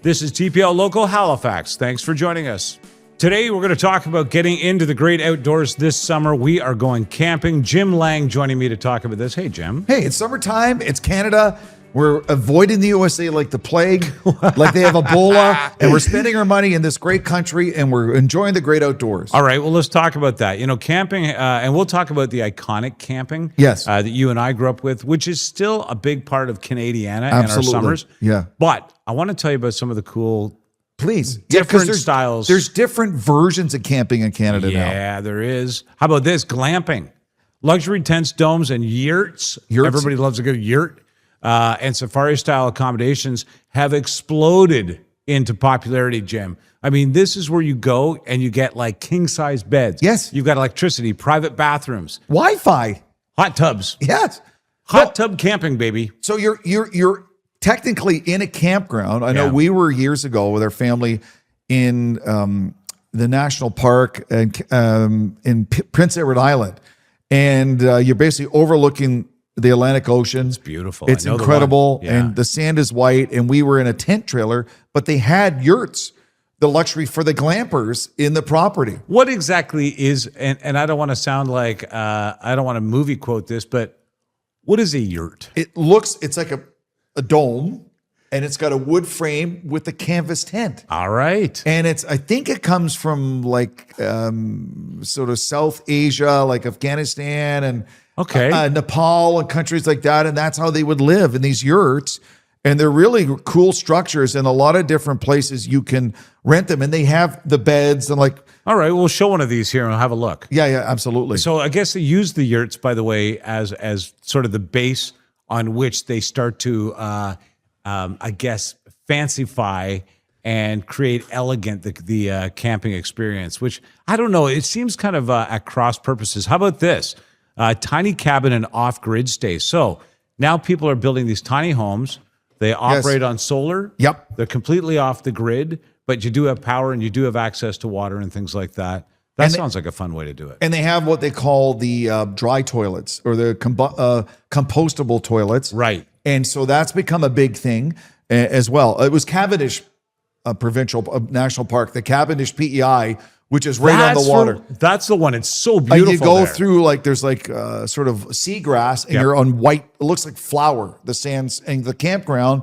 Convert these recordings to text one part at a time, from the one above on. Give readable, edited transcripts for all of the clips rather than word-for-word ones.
This is TPL Local Halifax. Thanks for joining us. Today, we're going to talk about getting into the great outdoors this summer. We are going camping. Jim Lang joining me to talk about this. Hey, Jim. Hey, it's summertime. It's Canada. We're avoiding the USA like the plague, like they have Ebola, and we're spending our money in this great country, and we're enjoying the great outdoors. All right, well, let's talk about that. You know, camping, and we'll talk about the iconic camping that you and I grew up with, which is still a big part of Canadiana and our summers. Yeah. But I want to tell you about some of the cool different styles. There's different versions of camping in Canada now. Yeah, there is. How about this? Glamping. Luxury tents, domes, and yurts. Everybody loves a good yurt. And safari-style accommodations have exploded into popularity, Jim. I mean, this is where you go and you get like king-size beds. Yes. You've got electricity, private bathrooms. Wi-Fi. Hot tubs. Yes. Hot tub camping, baby. So you're technically in a campground. I know we were years ago with our family in the national park in Prince Edward Island. And you're basically overlooking the Atlantic Ocean. It's beautiful. It's incredible. And the sand is white. And we were in a tent trailer, but they had yurts, the luxury for the glampers in the property. What exactly is, and I don't want to sound like, I don't want to movie quote this, but what is a yurt? It's like a dome, and it's got a wood frame with a canvas tent. All right. And I think it comes from like sort of South Asia, like Afghanistan and Nepal and countries like that. And that's how they would live in these yurts. And they're really cool structures in a lot of different places you can rent them. And they have the beds and like. All right, we'll show one of these here and we'll have a look. Yeah, absolutely. So I guess they use the yurts, by the way, as sort of the base on which they start to, I guess, fancify and create elegant the camping experience, which I don't know. It seems kind of at cross purposes. How about this? Tiny cabin and off-grid stay. So now people are building these tiny homes. They operate on solar. Yep. They're completely off the grid, but you do have power and you do have access to water and things like that. That sounds like a fun way to do it. And they have what they call the dry toilets or the compostable toilets. Right. And so that's become a big thing as well. It was Cavendish National Park, the Cavendish PEI, which is right on the water. That's the one. It's so beautiful. You go through there's sort of seagrass and you're on white. It looks like flour, the sands and the campground.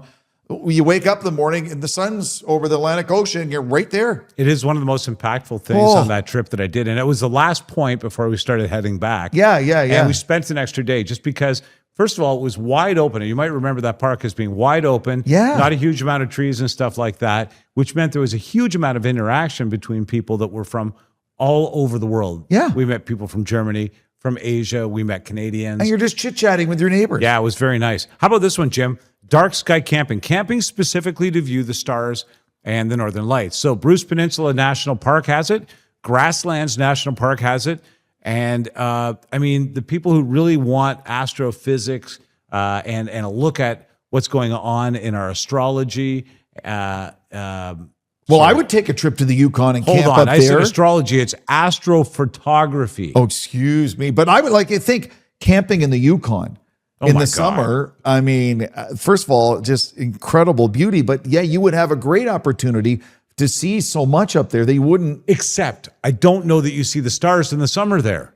You wake up in the morning and the sun's over the Atlantic Ocean. You're right there. It is one of the most impactful things on that trip that I did. And it was the last point before we started heading back. Yeah. And we spent an extra day just because, first of all, it was wide open. And you might remember that park as being wide open. Yeah. Not a huge amount of trees and stuff like that, which meant there was a huge amount of interaction between people that were from all over the world. Yeah. We met people from Germany, from Asia. We met Canadians. And you're just chit-chatting with your neighbors. Yeah, it was very nice. How about this one, Jim? Dark sky camping. Camping specifically to view the stars and the northern lights. So Bruce Peninsula National Park has it. Grasslands National Park has it. And I mean, the people who really want astrophysics and a look at what's going on in our astrology. Well, I would take a trip to the Yukon and camp up there. I said astrology. It's astrophotography. Oh, excuse me. But I would think camping in the Yukon in the summer. I mean, first of all, just incredible beauty. But yeah, you would have a great opportunity to see so much up there that you wouldn't. Except I don't know that you see the stars in the summer there.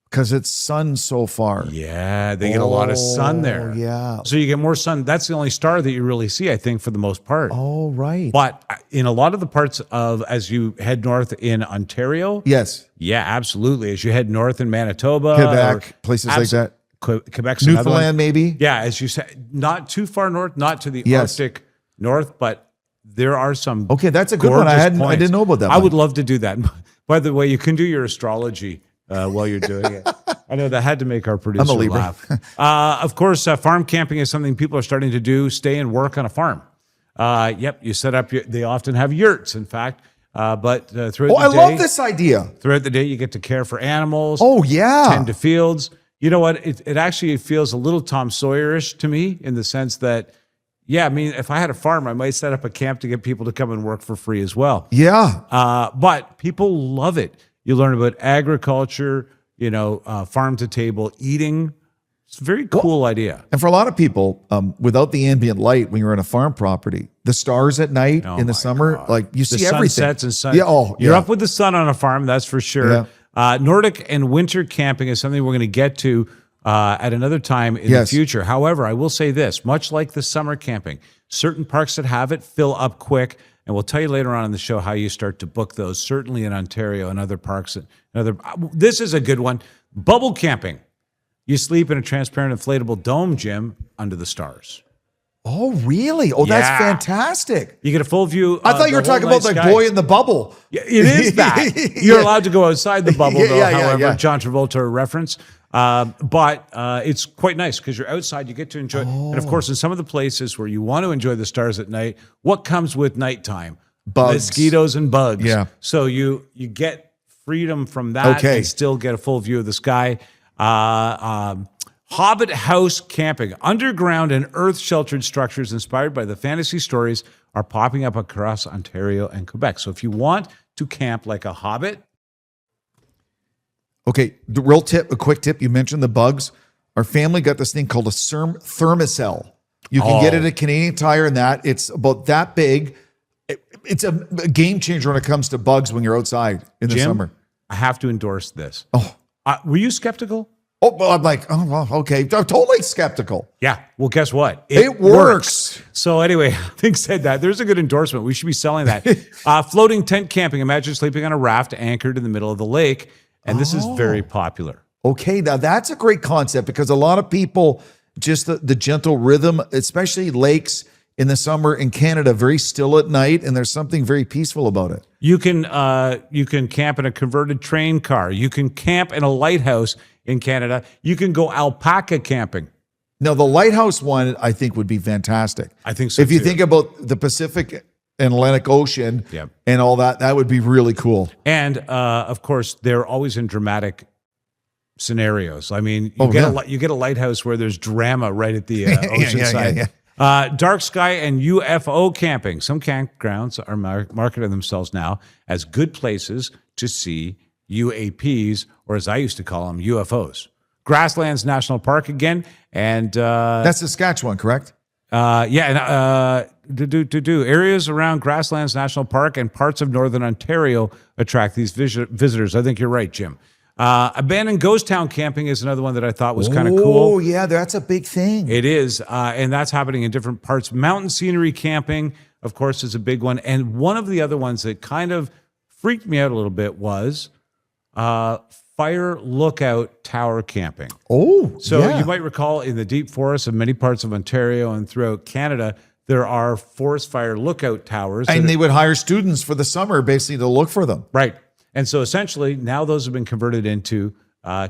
Because it's sun so far. Yeah, they get a lot of sun there. Yeah. So you get more sun. That's the only star that you really see, I think, for the most part. Oh, right. But in a lot of the parts of, as you head north in Ontario. Yes. Yeah, absolutely. As you head north in Manitoba. Quebec, places like that. Quebec's Newfoundland, maybe. Yeah, as you said, not too far north, not to the Arctic north, but there are some. Okay, that's a good one. I didn't know about that. I would love to do that. By the way, you can do your astrology while you're doing it. I know that had to make our producer laugh. Of course, farm camping is something people are starting to do. Stay and work on a farm. Yep, you set up. They often have yurts, in fact. But throughout the day, I love this idea. Throughout the day, you get to care for animals. Oh yeah, tend to fields. You know what? It actually feels a little Tom Sawyer-ish to me in the sense that, yeah, I mean, if I had a farm, I might set up a camp to get people to come and work for free as well. Yeah. But people love it. You learn about agriculture, farm to table eating, It's a very cool idea. And for a lot of people, without the ambient light, when you're on a farm property, the stars at night in the summer, God. like you see everything. Sunsets and sun. Yeah, You're up with the sun on a farm, that's for sure. Yeah. Nordic and winter camping is something we're going to get to at another time in the future. However, I will say this, much like the summer camping, certain parks that have it fill up quick. And we'll tell you later on in the show how you start to book those, certainly in Ontario and other parks. This is a good one. Bubble camping. You sleep in a transparent inflatable dome, Jim, under the stars. Oh, really? Oh, that's fantastic. You get a full view. I thought you were talking about the boy in the bubble. Yeah, it is that. You're allowed to go outside the bubble, though, however, John Travolta reference. But it's quite nice because you're outside, you get to enjoy. And of course, in some of the places where you want to enjoy the stars at night, what comes with nighttime? Bugs. Mosquitoes and bugs. Yeah. So you get freedom from that and still get a full view of the sky. Hobbit house camping. Underground and earth-sheltered structures inspired by the fantasy stories are popping up across Ontario and Quebec. So if you want to camp like a hobbit. Okay, a quick tip. You mentioned the bugs. Our family got this thing called a thermocell. You can get it at Canadian Tire and that. It's about that big. It's a game changer when it comes to bugs when you're outside in the summer. I have to endorse this. Oh. Were you skeptical? Oh, well, I'm like, oh, well, okay. I'm totally skeptical. Yeah. Well, guess what? It works. So anyway, having said that, there's a good endorsement. We should be selling that. Floating tent camping. Imagine sleeping on a raft anchored in the middle of the lake. And this is very popular. Okay. Now that's a great concept because a lot of people, just the gentle rhythm, especially lakes in the summer in Canada, very still at night. And there's something very peaceful about it. You can camp in a converted train car. You can camp in a lighthouse in Canada. You can go alpaca camping. Now, the lighthouse one, I think, would be fantastic. I think so, if you think about the Pacific and Atlantic Ocean and all that, that would be really cool. And, of course, they're always in dramatic scenarios. I mean, you get a lighthouse where there's drama right at the ocean side. Dark sky and UFO camping. Some campgrounds are marketing themselves now as good places to see UAPs, or as I used to call them, UFOs. Grasslands National Park again, and that's Saskatchewan, correct? Areas around Grasslands National Park and parts of Northern Ontario attract these visitors. I think you're right, Jim. Abandoned ghost town camping is another one that I thought was kind of cool. Oh, yeah, that's a big thing. It is, and that's happening in different parts. Mountain scenery camping, of course, is a big one. And one of the other ones that kind of freaked me out a little bit was fire lookout tower camping. Oh, so you might recall in the deep forests of many parts of Ontario and throughout Canada, there are forest fire lookout towers. And they would hire students for the summer basically to look for them. Right. And so essentially now those have been converted into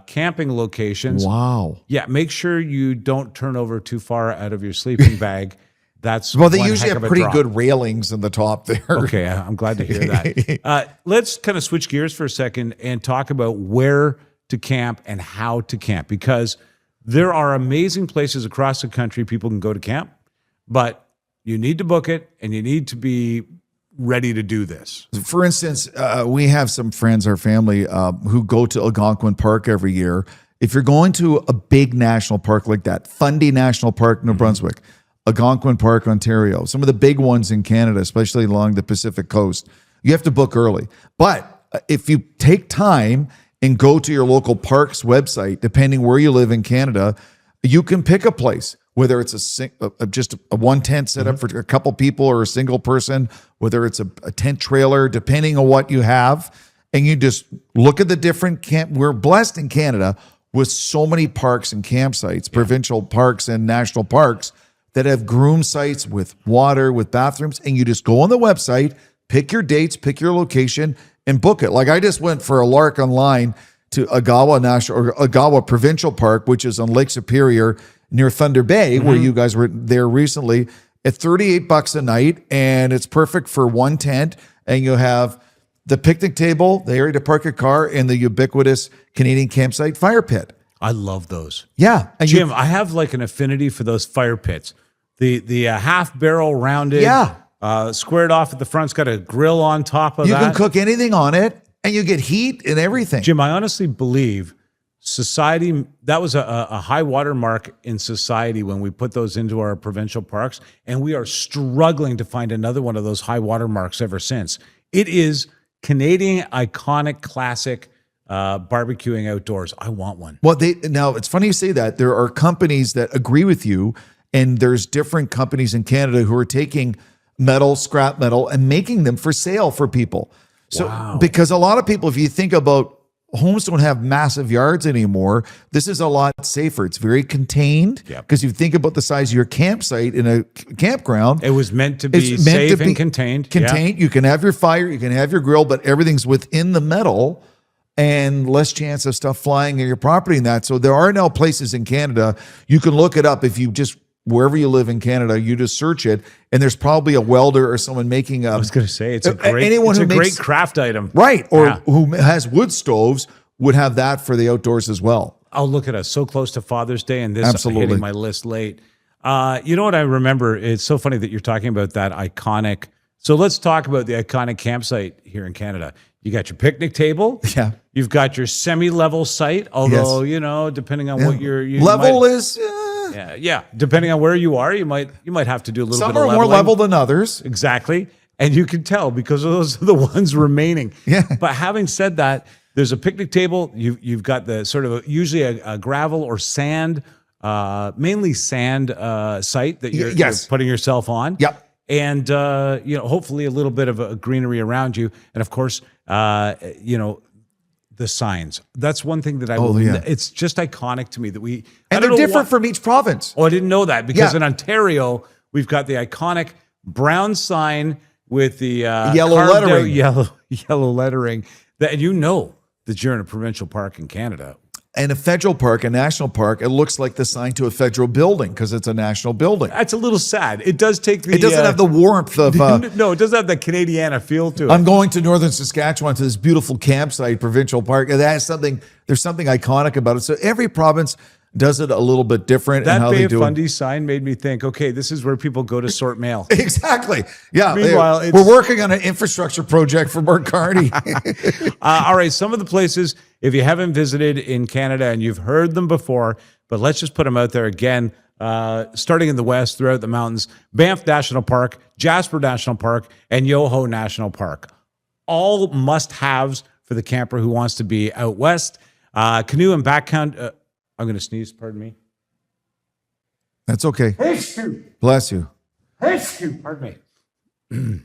camping locations. Wow. Yeah. Make sure you don't turn over too far out of your sleeping bag. That's well, they usually have pretty good railings in the top there. Okay, I'm glad to hear that. Let's kind of switch gears for a second and talk about where to camp and how to camp, because there are amazing places across the country people can go to camp, but you need to book it and you need to be ready to do this. For instance, we have some friends, our family, who go to Algonquin Park every year. If you're going to a big national park like that, Fundy National Park, New Brunswick, Algonquin Park, Ontario, some of the big ones in Canada, especially along the Pacific coast, you have to book early. But if you take time and go to your local park's website, depending where you live in Canada, you can pick a place, whether it's just a one tent setup for a couple people or a single person, whether it's a tent trailer, depending on what you have. And you just look at the different camp. We're blessed in Canada with so many parks and campsites, provincial parks and national parks, that have groom sites with water, with bathrooms, and you just go on the website, pick your dates, pick your location, and book it. Like I just went for a lark online to Agawa Provincial Park, which is on Lake Superior near Thunder Bay, where you guys were there recently, at $38 a night, and it's perfect for one tent, and you have the picnic table, the area to park your car, and the ubiquitous Canadian campsite fire pit. I love those. Yeah. And Jim, I have like an affinity for those fire pits. The half barrel rounded, squared off at the front's got a grill on top of that. You can cook anything on it and you get heat and everything. Jim, I honestly believe society, that was a high water mark in society when we put those into our provincial parks, and we are struggling to find another one of those high water marks ever since. It is Canadian iconic classic barbecuing outdoors. I want one. Well, now it's funny you say that. There are companies that agree with you, and there's different companies in Canada who are taking metal, scrap metal, and making them for sale for people. So, because a lot of people, if you think about, homes don't have massive yards anymore. This is a lot safer. It's very contained because you think about the size of your campsite in a campground. It was meant to be safe and contained. Contained. You can have your fire, you can have your grill, but everything's within the metal and less chance of stuff flying in your property and that. So there are now places in Canada, you can look it up if you just, wherever you live in Canada, you just search it, and there's probably a welder or someone making a. I was going to say it's a great craft item, right? Or who has wood stoves would have that for the outdoors as well. Oh, look at us, so close to Father's Day, and this hitting my list late. You know what I remember? It's so funny that you're talking about that iconic. So let's talk about the iconic campsite here in Canada. You got your picnic table. Yeah. You've got your semi-level site, although depending on what your level is. Yeah. Depending on where you are, you might have to do a little bit of leveling. Some are more level than others. Exactly. And you can tell because those are the ones remaining. Yeah. But having said that, there's a picnic table. You've got the sort of usually a gravel or sand, mainly sand site that you're putting yourself on. Yep. And hopefully a little bit of a greenery around you. And of course, the signs. That's one thing that it's just iconic to me that and they're different from each province. Oh, I didn't know that because in Ontario, we've got the iconic brown sign with the yellow lettering. Yellow lettering that that you're in a provincial park in Canada. And a federal park, a national park, it looks like the sign to a federal building because it's a national building. That's a little sad. It does take the. It doesn't have the warmth of. No, it doesn't have the Canadiana feel to it. I'm going to northern Saskatchewan to this beautiful campsite, provincial park. And that has something. There's something iconic about it. So every province does it a little bit different. That and how Bay they of do Fundy sign made me think, okay, this is where people go to sort mail. Exactly. Yeah. Meanwhile, we're working on an infrastructure project for Mark Carney. All right. Some of the places, if you haven't visited in Canada and you've heard them before, but let's just put them out there again, starting in the west, throughout the mountains, Banff National Park, Jasper National Park, and Yoho National Park. All must-haves for the camper who wants to be out west. Canoe and backcountry. I'm going to sneeze, pardon me. That's okay. Bless you. Pardon me.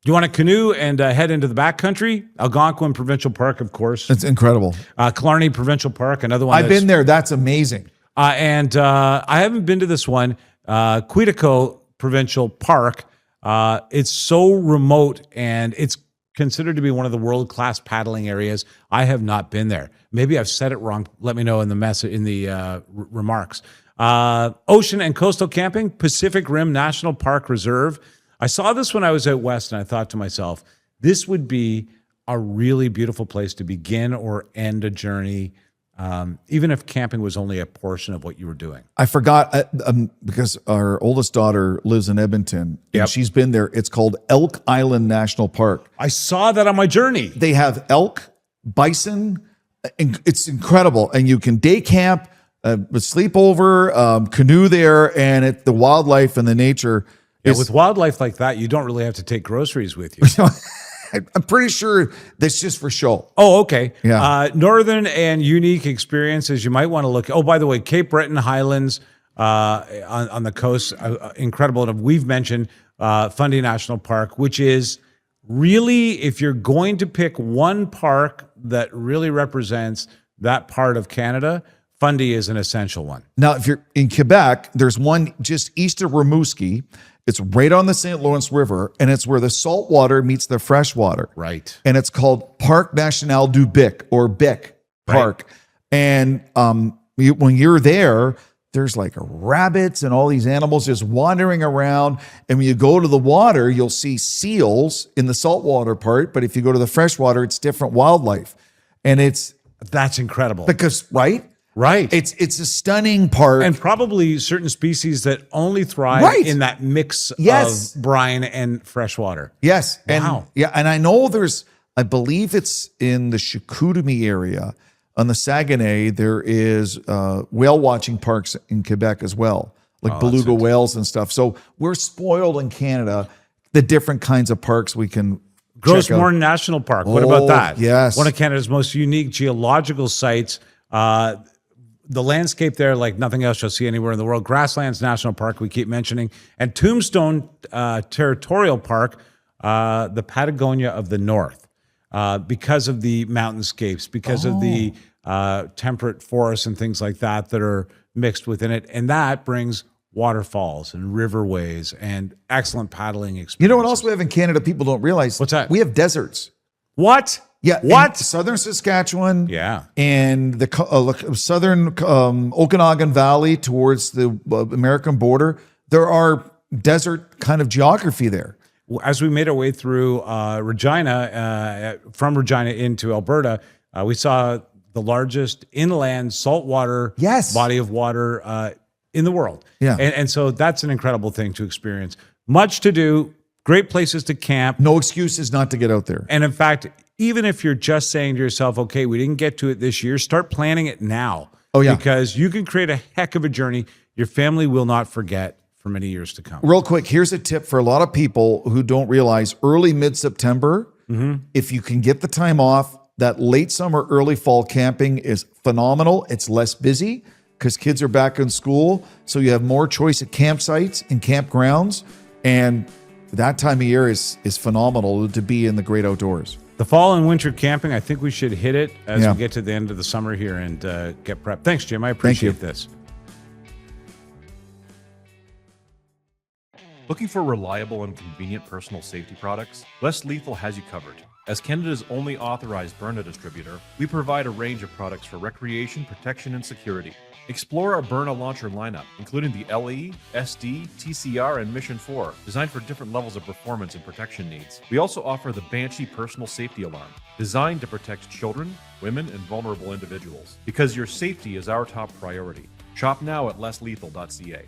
You want to canoe and head into the backcountry? Algonquin Provincial Park, of course. It's incredible. Killarney Provincial Park, another one. I've been there. That's amazing. And I haven't been to this one. Quetico Provincial Park. It's so remote, and it's considered to be one of the world-class paddling areas. I have not been there. Maybe I've said it wrong. Let me know in the remarks. Ocean and coastal camping, Pacific Rim National Park Reserve. I saw this when I was out west, and I thought to myself, this would be a really beautiful place to begin or end a journey, even if camping was only a portion of what you were doing. I forgot because our oldest daughter lives in Edmonton, and she's been there. It's called Elk Island National Park. I saw that on my journey. They have elk, bison. It's incredible. And you can day camp, sleep over, canoe there, and the wildlife and the nature. With wildlife like that, you don't really have to take groceries with you. I'm pretty sure that's just for show. Oh, okay. Yeah. Northern and unique experiences you might want to look. Oh, by the way, Cape Breton Highlands on the coast, incredible. And we've mentioned Fundy National Park, which is really, if you're going to pick one park that really represents that part of Canada, Fundy is an essential one. Now, if you're in Quebec, there's one just east of Rimouski. It's right on the St. Lawrence River, and it's where the salt water meets the fresh water. Right. And it's called Parc National du Bic, or Bic Park. Right. And when you're there, there's like rabbits and all these animals just wandering around. And when you go to the water, you'll see seals in the saltwater part. But if you go to the freshwater, it's different wildlife. And that's incredible. Because, right? Right. It's a stunning park. And probably certain species that only thrive in that mix of brine and freshwater. Yes. Wow. And I know there's I believe it's in the Chicoutimi area. On the Saguenay, there is whale watching parks in Quebec as well, like beluga whales and stuff. So we're spoiled in Canada, the different kinds of parks we can Gros check out. Morne National Park. What about that? Yes. One of Canada's most unique geological sites. The landscape there, like nothing else you'll see anywhere in the world. Grasslands National Park, we keep mentioning. And Tombstone Territorial Park, the Patagonia of the North. Because of the mountainscapes, because of the temperate forests and things like that are mixed within it. And that brings waterfalls and riverways and excellent paddling experiences. You know what else we have in Canada people don't realize? What's that? We have deserts. What? Yeah. What? Southern Saskatchewan. Yeah. And the southern Okanagan Valley towards the American border. There are desert kind of geography there. As we made our way through Regina, from Regina into Alberta, we saw the largest inland saltwater body of water in the world. Yeah. And so that's an incredible thing to experience. Much to do, great places to camp. No excuses not to get out there. And in fact, even if you're just saying to yourself, okay, we didn't get to it this year, start planning it now. Oh, yeah. Because you can create a heck of a journey your family will not forget for many years to come. Real quick, here's a tip for a lot of people who don't realize early mid-September, if you can get the time off, that late summer, early fall camping is phenomenal. It's less busy because kids are back in school. So you have more choice at campsites and campgrounds. And that time of year is phenomenal to be in the great outdoors. The fall and winter camping, I think we should hit it as Yeah. we get to the end of the summer here and get prepped. Thanks, Jim. I appreciate this. Looking for reliable and convenient personal safety products? Less Lethal has you covered. As Canada's only authorized Byrna distributor, we provide a range of products for recreation, protection, and security. Explore our Byrna launcher lineup, including the LE, SD, TCR, and Mission 4, designed for different levels of performance and protection needs. We also offer the Banshee personal safety alarm, designed to protect children, women, and vulnerable individuals. Because your safety is our top priority. Shop now at lesslethal.ca.